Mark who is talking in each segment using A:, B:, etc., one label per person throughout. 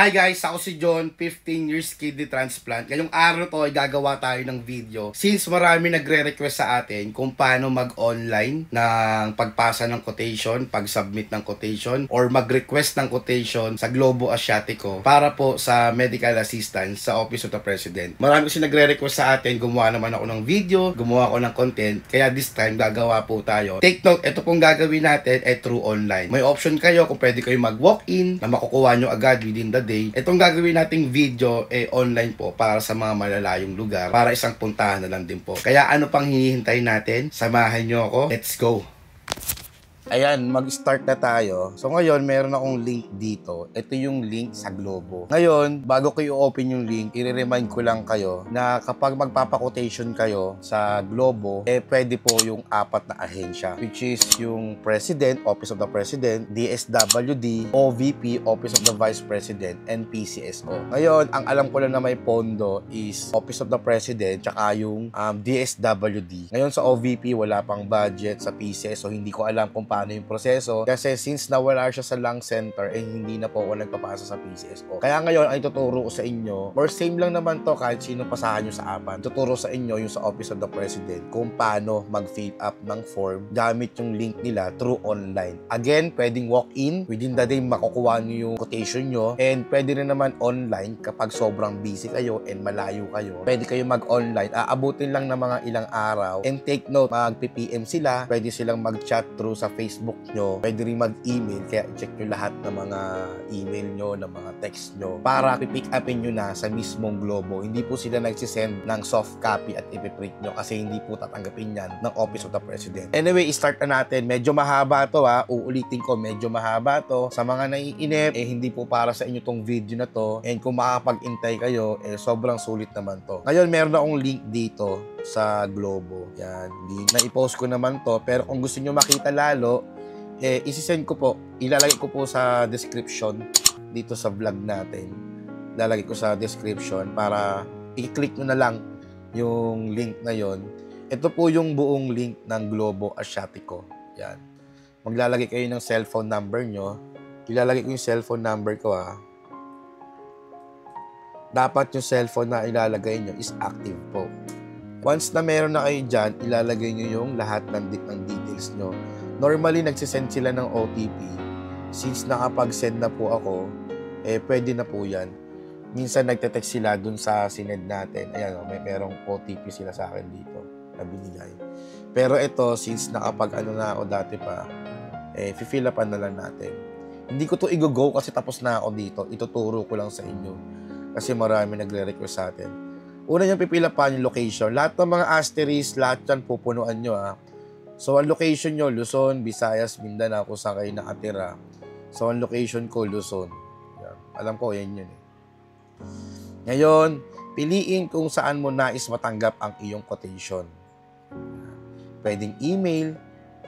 A: Hi guys, ako si John, 15 years kidney transplant. Ngayong araw to ay gagawa tayo ng video. Since marami nagre-request sa atin kung paano mag-online ng pagpasa ng quotation, pag-submit ng quotation, or mag-request ng quotation sa Globo Asiatico para po sa medical assistance sa Office of the President. Marami kasi nagre-request sa atin, gumawa naman ako ng video, gumawa ako ng content, kaya this time gagawa po tayo. Take note, ito pong gagawin natin ay through online. May option kayo kung pwede kayo mag-walk-in na makukuha nyo agad within the day. Itong gagawin nating video online po para sa mga malalayong lugar, para isang puntahan na lang din po. Kaya ano pang hinihintay natin? Samahan nyo ako. Let's go! Ayan, mag-start na tayo. So ngayon, meron akong link dito. Ito yung link sa Globo. Ngayon, bago kayo open yung link, i-remind ko lang kayo na kapag magpapa-quotation kayo sa Globo, pwede po yung 4 na ahensya, which is yung President, Office of the President, DSWD, OVP, Office of the Vice President, and PCSO. Ngayon, ang alam ko lang na may pondo is Office of the President, tsaka yung DSWD. Ngayon sa OVP, wala pang budget. Sa PCSO, hindi ko alam kung paano yung proseso kasi since nawala siya sa lung center hindi na po ako nagpapasa sa PCSO. Kaya ngayon ay tuturo ko sa inyo, or same lang naman to kahit sino pasahan nyo sa apan, tuturo sa inyo yung sa Office of the President kung paano mag-fill up ng form gamit yung link nila through online. Again, pwedeng walk-in, within the day makukuha nyo yung quotation nyo, and pwede rin naman online kapag sobrang busy kayo and malayo kayo. Pwede kayo mag-online, aabutin lang ng mga ilang araw, and take note, mag-PPM sila, pwede silang mag-chat through sa Facebook nyo, pwede rin mag-email, kaya check nyo lahat ng mga email nyo, ng mga text nyo, para pipick upin nyo na sa mismong Globo. Hindi po sila nagsisend ng soft copy at ipiprint nyo kasi hindi po tatanggapin yan ng Office of the President. Anyway, start na natin. Medyo mahaba to uulitin ko, medyo mahaba to. Sa mga naiinip, hindi po para sa inyo tong video na to, and kung makakapag-intay kayo, sobrang sulit naman to. Ngayon, meron akong link dito sa Globo. Yan, link na i-post ko naman to, pero kung gusto nyo makita lalo, isi-send ko po, ilalagay ko po sa description dito sa vlog natin. Ilalagay ko sa description para i-click nyo na lang yung link na yon. Ito po yung buong link ng Globo Asiatico. Yan. Maglalagay kayo ng cellphone number nyo. Ilalagay ko yung cellphone number ko Dapat yung cellphone na ilalagay nyo is active po. Once na meron na kayo dyan, ilalagay nyo yung lahat ng details nyo. Normally, nagsisend sila ng OTP. Since nakapag-send na po ako, pwede na po yan. Minsan, nagte-text sila dun sa sinend natin. Ayan, merong OTP sila sa akin dito na binigay. Pero ito, since nakapag-ano na ako dati pa, fill upan na lang natin. Hindi ko to i-go kasi tapos na ako dito. Ituturo ko lang sa inyo. Kasi marami nagre-request sa atin. Una nyo pipila pa yung location. Lahat ng mga asterisk, lahat yan pupunuan nyo So, ang location nyo, Luzon, Visayas, Mindanao, kung saan kayo nakatira. So, ang location ko, Luzon. Yan. Alam ko, yan yun Ngayon, piliin kung saan mo nais matanggap ang iyong quotation. Pwedeng email,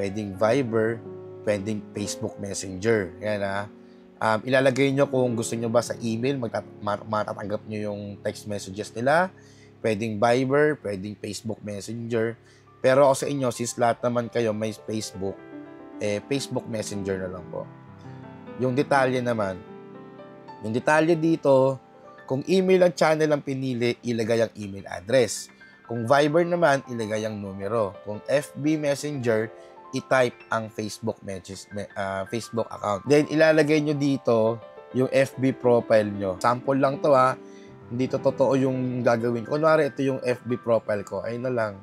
A: pwedeng Viber, pwedeng Facebook Messenger. Yan ilalagay nyo kung gusto nyo ba sa email, matatanggap nyo yung text messages nila. Pwedeng Viber, pwedeng Facebook Messenger. Pero ako sa inyo, since lahat naman kayo may Facebook, Facebook Messenger na lang po. Yung detalye naman, yung detalye dito, kung email ang channel ang pinili, ilagay ang email address. Kung Viber naman, ilagay ang numero. Kung FB Messenger, i-type ang Facebook Facebook account. Then, ilalagay nyo dito yung FB profile nyo. Sample lang to Hindi to totoo yung gagawin. Kunwari, ito yung FB profile ko. Ayun na lang.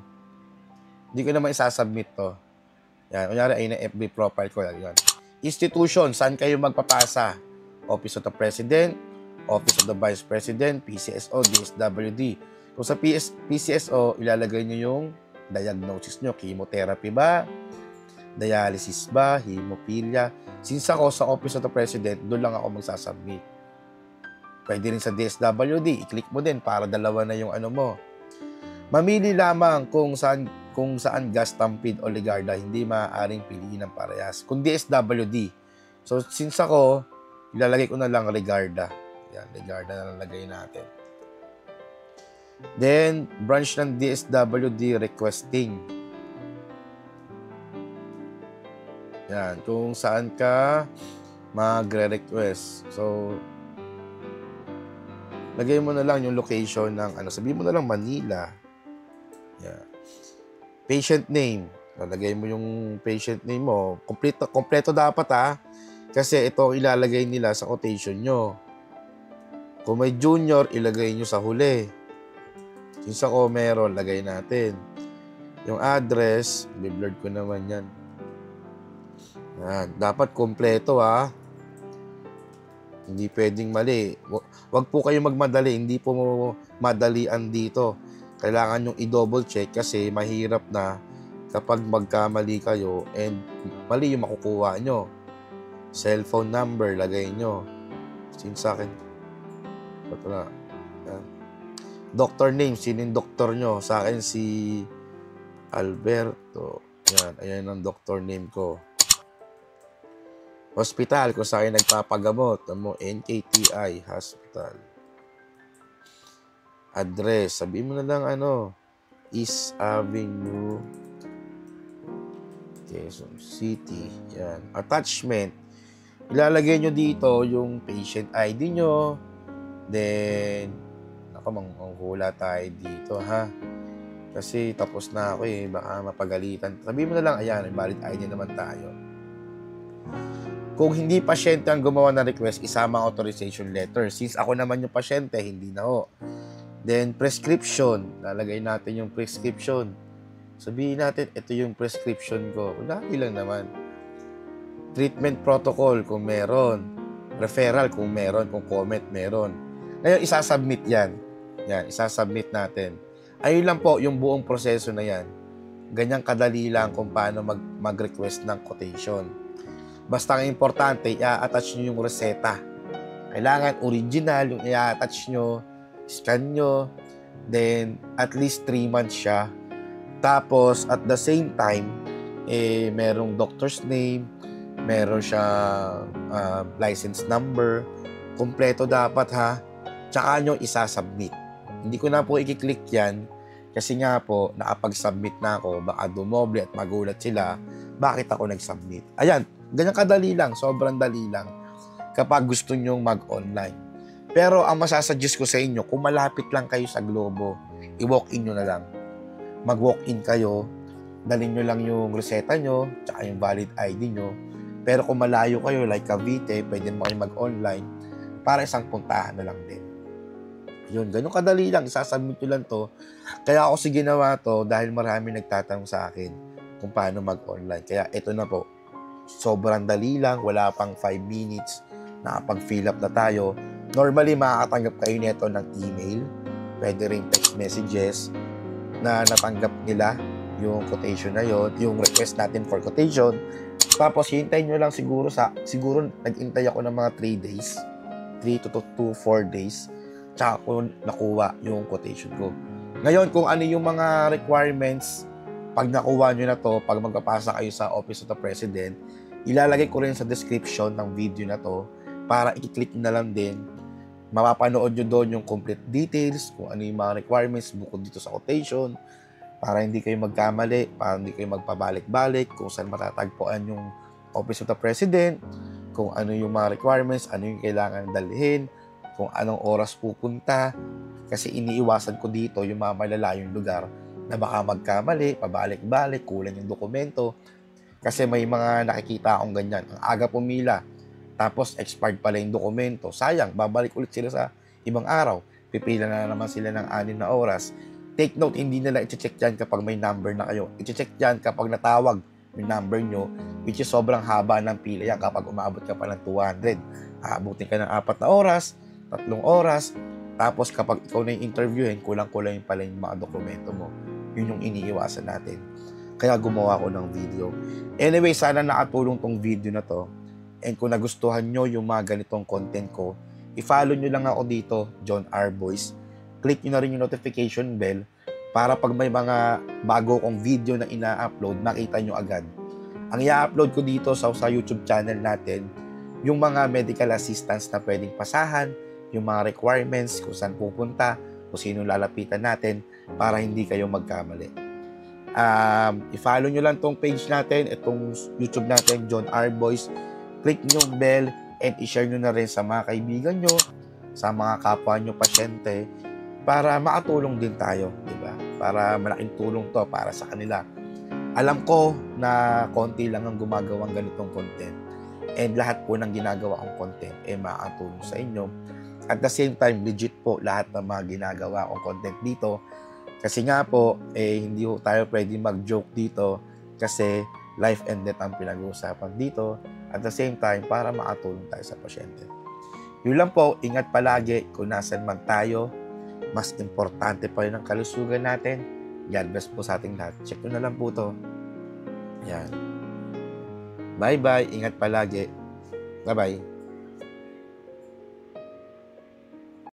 A: Hindi ko naman isasubmit to. Yan. Kunyari, ayun na FB profile ko. Yan. Institution, saan kayo magpapasa? Office of the President, Office of the Vice President, PCSO, DSWD. Kung sa PCSO, ilalagay nyo yung diagnosis nyo. Chemotherapy ba? Dialysis ba? Hemophilia? Since ako sa Office of the President, doon lang ako magsasubmit. Pwede rin sa DSWD. I-click mo din para dalawa na yung ano mo. Mamili lamang kung saan gas, Stampede o Ligarda, hindi maaaring piliin ng parehas. Kung DSWD. So, since ako, ilalagay ko na lang Ligarda. Yan, Ligarda na lalagay natin. Then, branch ng DSWD requesting. Yan, kung saan ka magre-request. So, lagay mo na lang yung location ng sabihin mo na lang Manila. Yeah. Patient name. Lalagay mo yung patient name mo. Kompleto dapat kasi ito ang ilalagay nila sa quotation nyo. Kung may junior, ilagay nyo sa huli. Since ako meron, lagay natin. Yung address, biblurred ko naman yan. Yan. Dapat kompleto Hindi pwedeng mali. Wag po kayo magmadali. Hindi po madalian dito. Kailangan yung i-double check kasi mahirap na kapag magkamali kayo and mali yung makukuha nyo. Cellphone number, lagay nyo. Since sa akin. Ito na. Yan. Doctor name, sino yung doktor nyo? Sa akin si Alberto. Yan, ayan ang doctor name ko. Hospital, kung sa akin nagpapagamot. NKTI Hospital. Address, sabihin mo na lang East Avenue, Quezon City. Yan. Attachment, ilalagay nyo dito yung patient ID nyo. Then, manghula tayo dito, Kasi tapos na ako baka mapagalitan. Sabihin mo na lang, ayan, valid ID naman tayo. Kung hindi pasyente ang gumawa ng request, isama ang authorization letter. Since ako naman yung pasyente, hindi na ho. Then, prescription. Lalagay natin yung prescription. Sabihin natin, ito yung prescription ko. Dahil lang naman. Treatment protocol, kung meron. Referral, kung meron. Kung comment, meron. Ngayon, isasubmit yan. Yan, isasubmit natin. Ayun lang po, yung buong proseso na yan. Ganyang kadali lang kung paano mag-request ng quotation. Basta ang importante, i-attach nyo yung reseta. Kailangan original, yung i-attach nyo, scan nyo, then at least 3 months siya. Tapos, at the same time, merong doctor's name, meron siya license number, kompleto dapat tsaka nyo isasubmit. Hindi ko na po i-click yan, kasi nga po, nakapag-submit na ako, baka dumoble at magulat sila, bakit ako nag-submit? Ayan, ganyan kadali lang, sobrang dali lang kapag gusto nyong mag-online. Pero ang masasuggest ko sa inyo, kung malapit lang kayo sa Globo, i-walk-in nyo na lang. Mag-walk-in kayo, dalhin nyo lang yung reseta nyo, tsaka yung valid ID nyo. Pero kung malayo kayo, like Cavite, pwede mo kayo mag-online para isang puntahan na lang din. Yun, ganun kadali lang, isasubmit nyo lang to. Kaya ako ginawa to dahil marami nagtatanong sa akin kung paano mag-online. Kaya ito na po. Sobrang dali lang, wala pang 5 minutes, nakapag-fill up na tayo. Normally, makakatanggap kayo nito ng email, pwede rin text messages na natanggap nila yung quotation na yon, yung request natin for quotation. Tapos, hintayin nyo lang siguro nag-intay ako ng mga 3 days, 3 to 4 days, tsaka ko nakuha yung quotation ko. Ngayon, kung ano yung mga requirements, pag nakuha nyo na to, pag magpapasa kayo sa Office of the President, ilalagay ko rin sa description ng video na to para i-click nyo na lang din. Mapapanood nyo doon yung complete details, kung ano yung mga requirements bukod dito sa quotation, para hindi kayo magkamali, para hindi kayo magpabalik-balik, kung saan matatagpuan yung Office of the President, kung ano yung mga requirements, ano yung kailangan dalhin, kung anong oras pupunta. Kasi iniiwasan ko dito yung mga malalayong lugar na baka magkamali, pabalik-balik, kulang yung dokumento. Kasi may mga nakikita akong ganyan. Ang aga pumila, tapos expired pala yung dokumento. Sayang, babalik ulit sila sa ibang araw. Pipila na naman sila ng 6 na oras. Take note, hindi nila i-check yan kapag may number na kayo. I-check yan kapag natawag yung number nyo, which is sobrang haba ng pila yan kapag umabot ka pa ng 200. Aabutin ka ng 4 na oras, 3 oras, tapos kapag ikaw na yung interviewin, kulang-kulang pala yung mga dokumento mo. Yun yung iniiwasan natin. Kaya gumawa ko ng video. Anyway, sana nakatulong tong video na to. And kung nagustuhan nyo yung mga ganitong content ko, i-follow nyo lang ako dito, John R. Boyce. Click nyo na rin yung notification bell para pag may mga bago kong video na ina-upload, makita nyo agad. Ang i-upload ko dito sa YouTube channel natin, yung mga medical assistance na pwedeng pasahan, yung mga requirements, kung saan pupunta, kung sino lalapitan natin, para hindi kayo magkamali. I-follow nyo lang tong page natin, itong YouTube natin, John R. Boyce. Click nyo yung bell and i-share nyo na rin sa mga kaibigan nyo, sa mga kapwa nyo pasyente para makatulong din tayo, di ba? Para malaking tulong to para sa kanila. Alam ko na konti lang ang gumagawang ganitong content, and lahat po ng ginagawa kong content ay makakatulong sa inyo. At the same time, legit po lahat ng mga ginagawa kong content dito. Kasi nga po, hindi po tayo pwede mag-joke dito kasi life and death ang pinag-uusapan dito. At the same time, para makatulong tayo sa pasyente. Yun lang po, ingat palagi kung nasan man tayo. Mas importante pa rin ang kalusugan natin. God bless po sa ating lahat. Check nyo na lang po to. Yan. Bye-bye. Ingat palagi. Bye-bye.